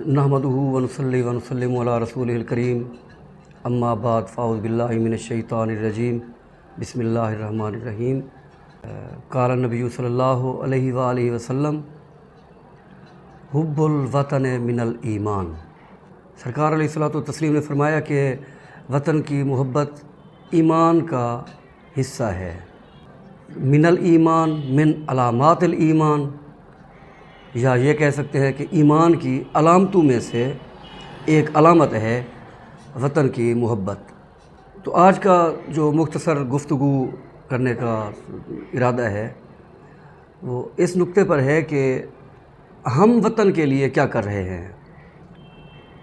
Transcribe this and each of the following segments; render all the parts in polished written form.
नहमदुहु व नुसल्ली व नुसल्लिमु अला रसूलिहिल करीम अम्मा बाद फ़ाऊज़ु बिल्लाहि मिनश्शैतानिर रजीम बिस्मिल्लाहिर रहमानिर रहीम। क़ाल नबी सल्लल्लाहु अलैहि व आलिहि वसल्लम हुब्बुल वतन मिनल ईमान। सरकार अलैहिस्सलातु तस्लीम ने फरमाया कि वतन की मोहब्बत ईमान का हिस्सा है। मिनल ईमान मिन अलामातिल ईमान, या ये कह सकते हैं कि ईमान की अलामतों में से एक अलामत है वतन की मोहब्बत। तो आज का जो मुख्तसर गुफ्तगू करने का इरादा है वो इस नुक्ते पर है कि हम वतन के लिए क्या कर रहे हैं।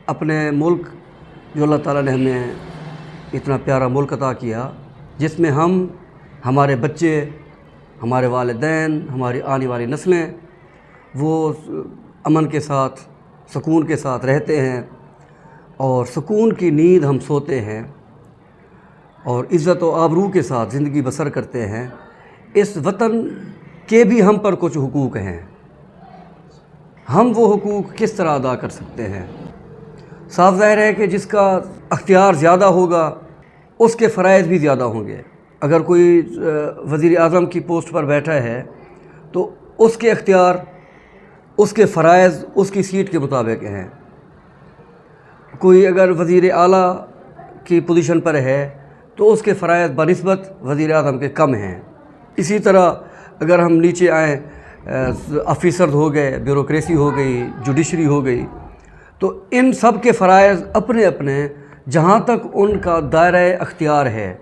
अपने मुल्क जो अल्लाह ताला ने हमें इतना प्यारा मुल्क अता किया, जिसमें हम, हमारे बच्चे, हमारे वालिदैन, हमारी आने वाली नस्लें वो अमन के साथ, सुकून के साथ रहते हैं और सुकून की नींद हम सोते हैं और इज़्ज़त व आबरू के साथ ज़िंदगी बसर करते हैं। इस वतन के भी हम पर कुछ हुकूक़ हैं। हम वो हुकूक़ किस तरह अदा कर सकते हैं? साफ ज़ाहिर है कि जिसका अख्तियार ज़्यादा होगा उसके फ़राइज़ भी ज़्यादा होंगे। अगर कोई वज़ीर आज़म की पोस्ट पर बैठा है तो उसके अख्तियार, उसके फ़राइज़ उसकी सीट के मुताबिक हैं। कोई अगर वज़ीर आला की पोजीशन पर है तो उसके फ़राइज़ बनिस्बत वज़ीर आज़म के कम हैं। इसी तरह अगर हम नीचे आएँ, ऑफिसर हो गए, ब्यूरोक्रेसी हो गई, जुडिशरी हो गई, तो इन सब के फ़राइज़ अपने अपने, जहाँ तक उनका दायरा अख्तियार है,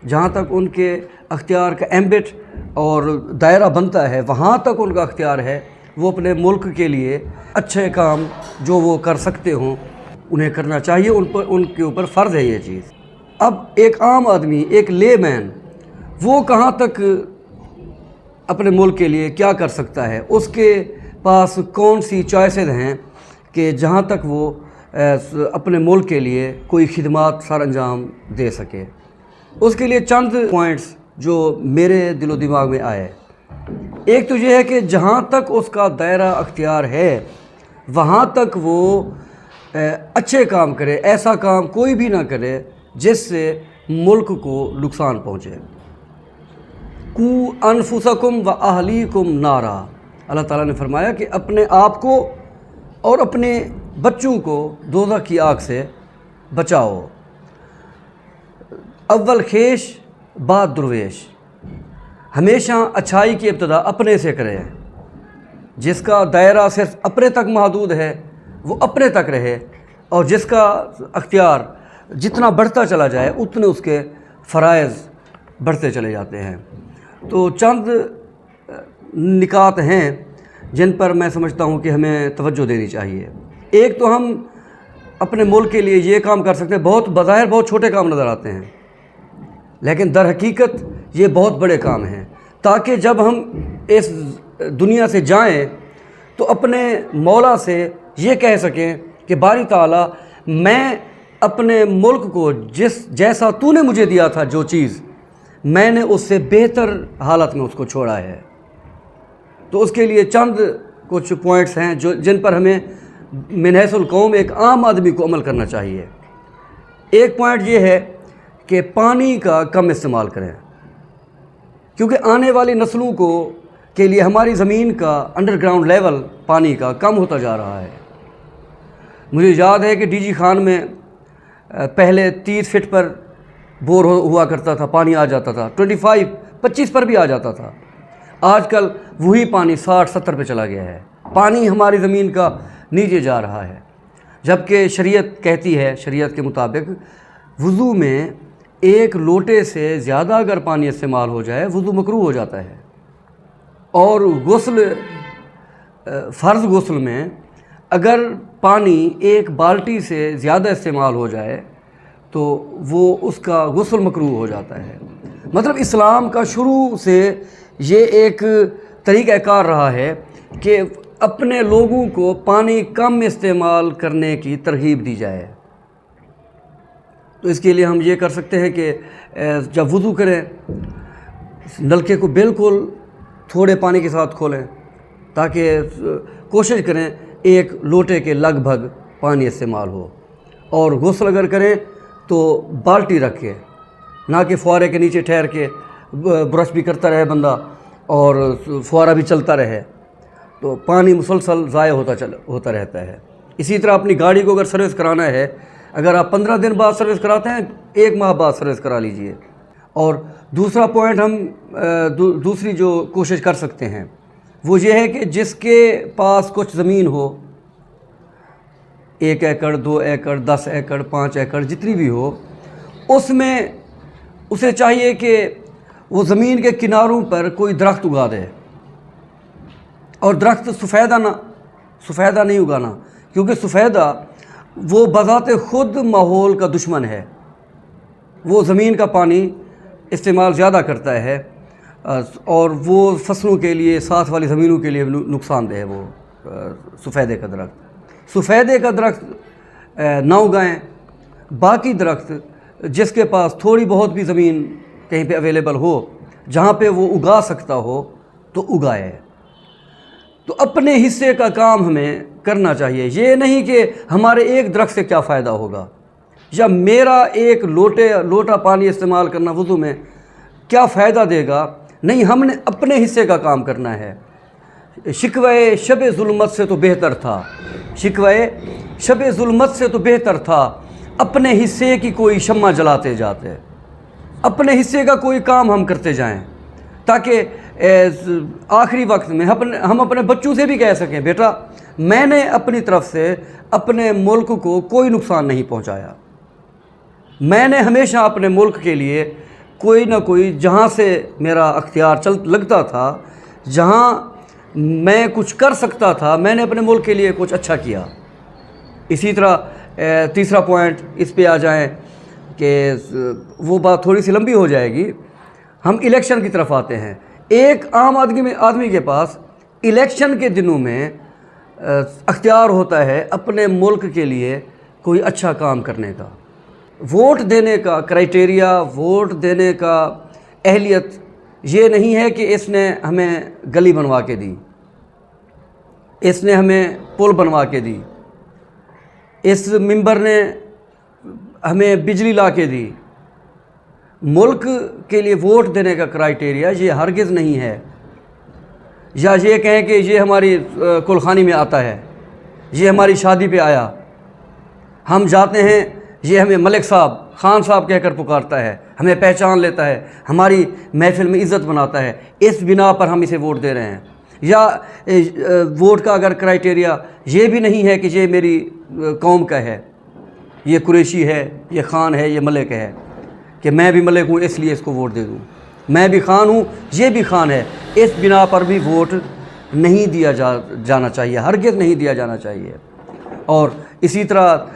जहाँ तक उनके अख्तियार का एम्बिट और दायरा बनता है, वहाँ तक उनका अख्तियार है। वो अपने मुल्क के लिए अच्छे काम जो वो कर सकते हों उन्हें करना चाहिए। उनके ऊपर फ़र्ज़ है ये चीज़। अब एक आम आदमी, एक लेमैन, वो कहाँ तक अपने मुल्क के लिए क्या कर सकता है? उसके पास कौन सी चॉइसेस हैं कि जहाँ तक वो अपने मुल्क के लिए कोई खिदमात सर अंजाम दे सके? उसके लिए चंद पॉइंट्स जो मेरे दिलो दिमाग में आए। एक तो ये है कि जहाँ तक उसका दायरा अख्तियार है वहाँ तक वो अच्छे काम करे, ऐसा काम कोई भी ना करे जिससे मुल्क को नुकसान पहुँचे। कू अनफुसकुम व अहलीकुम नारा, अल्लाह ताला ने फरमाया कि अपने आप को और अपने बच्चों को दोज़ख की आग से बचाओ। अव्वल खेश बाद दुर्वेश, हमेशा अच्छाई की इब्तिदा अपने से करें। जिसका दायरा सिर्फ अपने तक महदूद है वो अपने तक रहे, और जिसका अख्तियार जितना बढ़ता चला जाए उतने उसके फ़राइज़ बढ़ते चले जाते हैं। तो चंद निकात हैं जिन पर मैं समझता हूँ कि हमें तवज्जो देनी चाहिए। एक तो हम अपने मुल्क के लिए ये काम कर सकते हैं, बहुत बज़ाहिर बहुत छोटे काम नज़र आते हैं, लेकिन दर हकीकत ये बहुत बड़े काम हैं, ताकि जब हम इस दुनिया से जाएं तो अपने मौला से ये कह सकें कि बारी ताला, मैं अपने मुल्क को जैसा तूने मुझे दिया था, जो चीज़ मैंने उससे बेहतर हालत में उसको छोड़ा है। तो उसके लिए चंद कुछ पॉइंट्स हैं जो जिन पर हमें मिनहसुल कौम, एक आम आदमी को अमल करना चाहिए। एक पॉइंट ये है कि पानी का कम इस्तेमाल करें, क्योंकि आने वाली नस्लों को के लिए हमारी ज़मीन का अंडरग्राउंड लेवल पानी का कम होता जा रहा है। मुझे याद है कि डीजी खान में पहले 30 फीट पर बोर हुआ करता था, पानी आ जाता था, 25 पर भी आ जाता था। आजकल वही पानी 60-70 पे चला गया है। पानी हमारी ज़मीन का नीचे जा रहा है, जबकि शरीयत कहती है, शरीयत के मुताबिक वज़ू में एक लोटे से ज़्यादा अगर पानी इस्तेमाल हो जाए वज़ू मकरूह हो जाता है। और गुस्ल, फ़र्ज़ गुस्ल में अगर पानी एक बाल्टी से ज़्यादा इस्तेमाल हो जाए तो वो उसका गुस्ल मकरूह हो जाता है। मतलब इस्लाम का शुरू से ये एक तरीक़ाकार रहा है कि अपने लोगों को पानी कम इस्तेमाल करने की तरगीब दी जाए। तो इसके लिए हम ये कर सकते हैं कि जब वज़ू करें नलके को बिल्कुल थोड़े पानी के साथ खोलें, ताकि कोशिश करें एक लोटे के लगभग पानी इस्तेमाल हो, और गुस्ल अगर करें तो बाल्टी रख के, ना कि फुहारे के नीचे ठहर के ब्रश भी करता रहे बंदा और फुहारा भी चलता रहे, तो पानी मुसलसल ज़ाया होता रहता है। इसी तरह अपनी गाड़ी को अगर सर्विस कराना है, अगर आप 15 दिन बाद सर्विस कराते हैं, 1 माह बाद सर्विस करा लीजिए। और दूसरा पॉइंट हम दूसरी जो कोशिश कर सकते हैं वो ये है कि जिसके पास कुछ ज़मीन हो, 1 एकड़, 2 एकड़, 10 एकड़, 5 एकड़, जितनी भी हो, उसमें उसे चाहिए कि वो ज़मीन के किनारों पर कोई दरख्त उगा दे। और दरख्त सफ़ेदा नहीं उगाना, क्योंकि सफ़ेदा वो बज़ाते ख़ुद माहौल का दुश्मन है। वो ज़मीन का पानी इस्तेमाल ज़्यादा करता है और वो फसलों के लिए, साथ वाली ज़मीनों के लिए नुकसानदेह है। वो सफ़ेदे का दरख्त ना उगाएं। बाकी दरख्त जिसके पास थोड़ी बहुत भी ज़मीन कहीं पे अवेलेबल हो, जहाँ पे वो उगा सकता हो, तो उगाए। तो अपने हिस्से का काम हमें करना चाहिए। ये नहीं कि हमारे एक दरख्त से क्या फ़ायदा होगा, या मेरा एक लोटा पानी इस्तेमाल करना वुज़ू में क्या फ़ायदा देगा। नहीं, हमने अपने हिस्से का काम करना है। शिकवे शब ज़ुल्मत से तो बेहतर था, शिकवे शब ज़ुल्मत से तो बेहतर था अपने हिस्से की कोई शम्मा जलाते जाते। अपने हिस्से का कोई काम हम करते जाएं, ताकि आखिरी वक्त में हम अपने बच्चों से भी कह सकें, बेटा मैंने अपनी तरफ से अपने मुल्क को कोई नुकसान नहीं पहुंचाया। मैंने हमेशा अपने मुल्क के लिए कोई ना कोई, जहाँ से मेरा अख्तियार लगता था, जहाँ मैं कुछ कर सकता था, मैंने अपने मुल्क के लिए कुछ अच्छा किया। इसी तरह तीसरा पॉइंट इस पे आ जाएं कि वो बात थोड़ी सी लंबी हो जाएगी। हम इलेक्शन की तरफ आते हैं। एक आम आदमी के पास इलेक्शन के दिनों में अख्तियार होता है अपने मुल्क के लिए कोई अच्छा काम करने का। वोट देने का क्राइटेरिया, वोट देने का अहलियत ये नहीं है कि इसने हमें गली बनवा के दी, इसने हमें पुल बनवा के दी, इस मिंबर ने हमें बिजली ला के दी। मुल्क के लिए वोट देने का क्राइटेरिया ये हरगिज़ नहीं है। या ये कहें कि ये हमारी कुलखानी में आता है, ये हमारी शादी पे आया, हम जाते हैं, ये हमें मलिक साहब, खान साहब कहकर पुकारता है, हमें पहचान लेता है, हमारी महफिल में इज़्ज़त बनाता है, इस बिना पर हम इसे वोट दे रहे हैं। या वोट का अगर क्राइटेरिया ये भी नहीं है कि ये मेरी कौम का है, ये कुरैशी है, ये खान है, ये मलिक है, कि मैं भी मलिक हूँ इसलिए इसको वोट दे दूँ, मैं भी खान हूँ, ये भी खान है, इस बिना पर भी वोट नहीं दिया जाना चाहिए, हरगिज़ नहीं दिया जाना चाहिए। और इसी तरह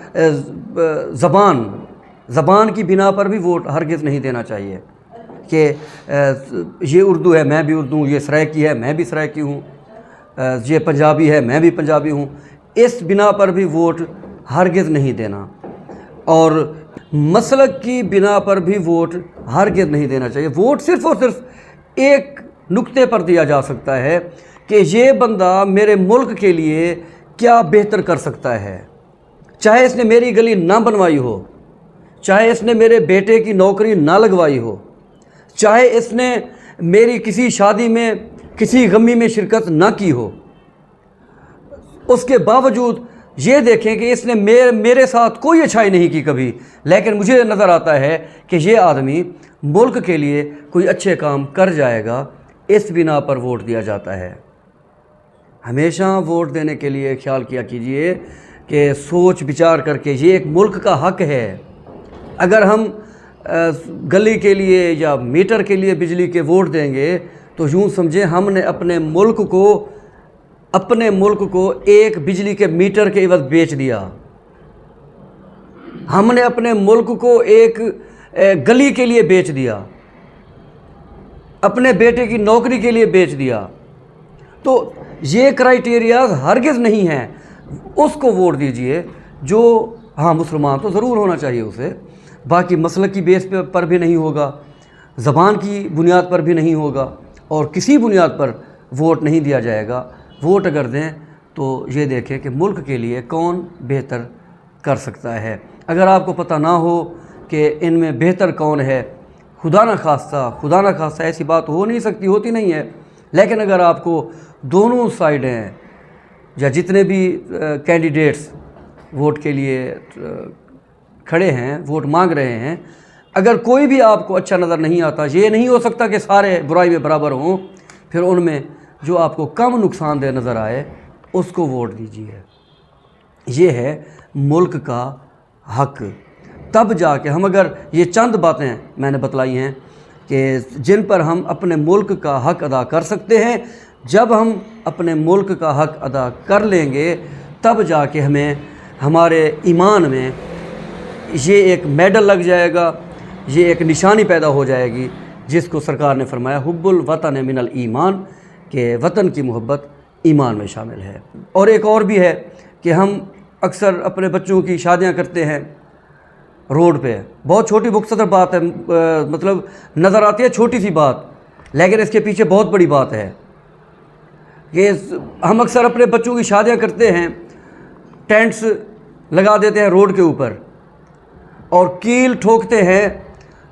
ज़बान की बिना पर भी वोट हरगिज़ नहीं देना चाहिए कि ये उर्दू है मैं भी उर्दू हूँ, ये सराइकी है मैं भी सराइकी हूँ, ये पंजाबी है मैं भी पंजाबी हूँ, इस बिना पर भी वोट हरगिज़ नहीं देना। और मसलक की बिना पर भी वोट हरगिज़ नहीं देना चाहिए। वोट सिर्फ़ और सिर्फ एक नुक्ते पर दिया जा सकता है कि ये बंदा मेरे मुल्क के लिए क्या बेहतर कर सकता है। चाहे इसने मेरी गली ना बनवाई हो, चाहे इसने मेरे बेटे की नौकरी ना लगवाई हो, चाहे इसने मेरी किसी शादी में, किसी गमी में शिरकत ना की हो, उसके बावजूद ये देखें कि इसने मेरे साथ कोई अच्छाई नहीं की कभी, लेकिन मुझे नज़र आता है कि ये आदमी मुल्क के लिए कोई अच्छे काम कर जाएगा, इस बिना पर वोट दिया जाता है। हमेशा वोट देने के लिए ख्याल किया कीजिए कि सोच विचार करके, ये एक मुल्क का हक़ है। अगर हम गली के लिए या मीटर के लिए बिजली के वोट देंगे तो यूँ समझें हमने अपने मुल्क को एक बिजली के मीटर के इवज़ बेच दिया, हमने अपने मुल्क को एक गली के लिए बेच दिया, अपने बेटे की नौकरी के लिए बेच दिया। तो ये क्राइटेरिया हरगिज़ नहीं है। उसको वोट दीजिए जो, हाँ मुसलमान तो ज़रूर होना चाहिए उसे, बाकी मसलक की बेस पर भी नहीं होगा, ज़बान की बुनियाद पर भी नहीं होगा, और किसी बुनियाद पर वोट नहीं दिया जाएगा। वोट अगर दें تو یہ دیکھیں کہ ملک کے لیے کون بہتر کر سکتا ہے۔ اگر آپ کو پتہ نہ ہو کہ ان میں بہتر کون ہے، خدا نہ خواستہ ایسی بات ہو نہیں سکتی، ہوتی نہیں ہے، لیکن اگر آپ کو دونوں سائڈیں یا جتنے بھی کینڈیڈیٹس ووٹ کے لیے کھڑے ہیں، ووٹ مانگ رہے ہیں، اگر کوئی بھی آپ کو اچھا نظر نہیں آتا، یہ نہیں ہو سکتا کہ سارے برائی میں برابر ہوں، پھر ان میں جو آپ کو کم نقصان دہ نظر آئے اس کو ووٹ دیجیے۔ یہ ہے ملک کا حق۔ تب جا کے ہم، اگر یہ چند باتیں میں نے بتلائی ہیں کہ جن پر ہم اپنے ملک کا حق ادا کر سکتے ہیں، جب ہم اپنے ملک کا حق ادا کر لیں گے تب جا کے ہمیں ہمارے ایمان میں یہ ایک میڈل لگ جائے گا، یہ ایک نشانی پیدا ہو جائے گی، جس کو سرکار نے فرمایا حب الوطن من الایمان، کہ وطن کی محبت ایمان میں شامل ہے۔ اور ایک اور بھی ہے کہ ہم اکثر اپنے بچوں کی شادیاں کرتے ہیں روڈ پہ، بہت چھوٹی مختصر بات ہے، مطلب نظر آتی ہے چھوٹی سی بات، لیکن اس کے پیچھے بہت بڑی بات ہے کہ ہم اکثر اپنے بچوں کی شادیاں کرتے ہیں، ٹینٹس لگا دیتے ہیں روڈ کے اوپر اور کیل ٹھوکتے ہیں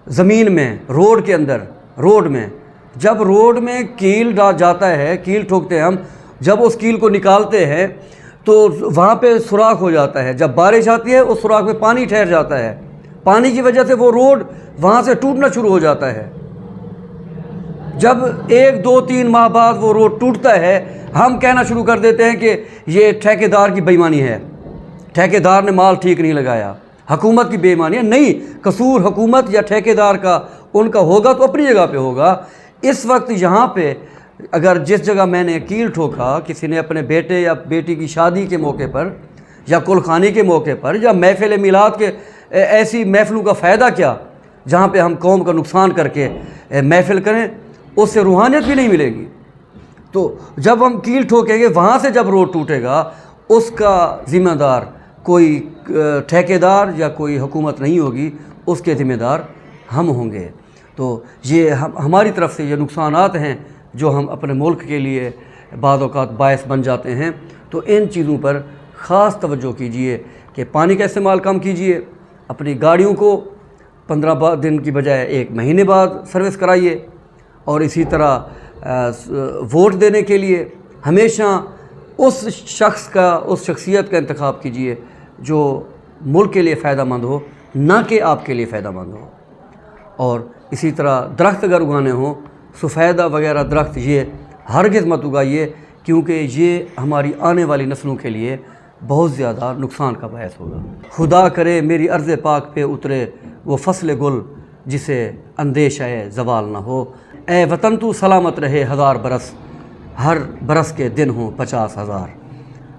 زمین میں، روڈ کے اندر، روڈ میں۔ جب روڈ میں کیل جاتا ہے، کیل ٹھوکتے ہیں ہم، جب اس کیل کو نکالتے ہیں تو وہاں پہ سوراخ ہو جاتا ہے، جب بارش آتی ہے اس سوراخ میں پانی ٹھہر جاتا ہے، پانی کی وجہ سے وہ روڈ وہاں سے ٹوٹنا شروع ہو جاتا ہے۔ جب 1 2 3 ماہ بعد وہ روڈ ٹوٹتا ہے، ہم کہنا شروع کر دیتے ہیں کہ یہ ٹھیکیدار کی بے ایمانی ہے، ٹھیکیدار نے مال ٹھیک نہیں لگایا، حکومت کی بے ایمانی ہے۔ نہیں، قصور حکومت یا ٹھیکیدار کا ان کا ہوگا تو اپنی جگہ پہ ہوگا۔ اس وقت یہاں پہ اگر جس جگہ میں نے کیل ٹھوکا، کسی نے اپنے بیٹے یا بیٹی کی شادی کے موقع پر یا کلخانی کے موقع پر یا محفل میلاد کے، ایسی محفلوں کا فائدہ کیا جہاں پہ ہم قوم کا نقصان کر کے محفل کریں، اس سے روحانیت بھی نہیں ملے گی۔ تو جب ہم کیل ٹھوکیں گے، وہاں سے جب روڈ ٹوٹے گا، اس کا ذمہ دار کوئی ٹھیکیدار یا کوئی حکومت نہیں ہوگی، اس کے ذمہ دار ہم ہوں گے۔ تو یہ ہماری طرف سے یہ نقصانات ہیں جو ہم اپنے ملک کے لیے بعض اوقات باعث بن جاتے ہیں۔ تو ان چیزوں پر خاص توجہ کیجیے کہ پانی کا استعمال کم کیجیے، اپنی گاڑیوں کو 15 دن کی بجائے 1 مہینے بعد سروس کرائیے، اور اسی طرح ووٹ دینے کے لیے ہمیشہ اس شخصیت کا انتخاب کیجیے جو ملک کے لیے فائدہ مند ہو، نہ کہ آپ کے لیے فائدہ مند ہو۔ اور اسی طرح درخت اگر اگانے ہوں، سفیدہ وغیرہ درخت یہ ہرگز مت اگائیے، کیونکہ یہ ہماری آنے والی نسلوں کے لیے بہت زیادہ نقصان کا باعث ہوگا۔ خدا کرے میری ارض پاک پہ اترے وہ فصل گل جسے اندیشہ زوال نہ ہو۔ اے وطن تو سلامت رہے 1000 برس، ہر برس کے دن ہوں 50,000۔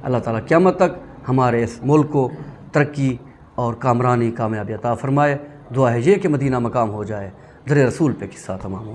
اللہ تعالیٰ قیامت تک ہمارے اس ملک کو ترقی اور کامرانی کامیابی عطا فرمائے۔ دعا ہے یہ کہ مدینہ مقام ہو جائے، در رسول پہ قصہ تمام ہو۔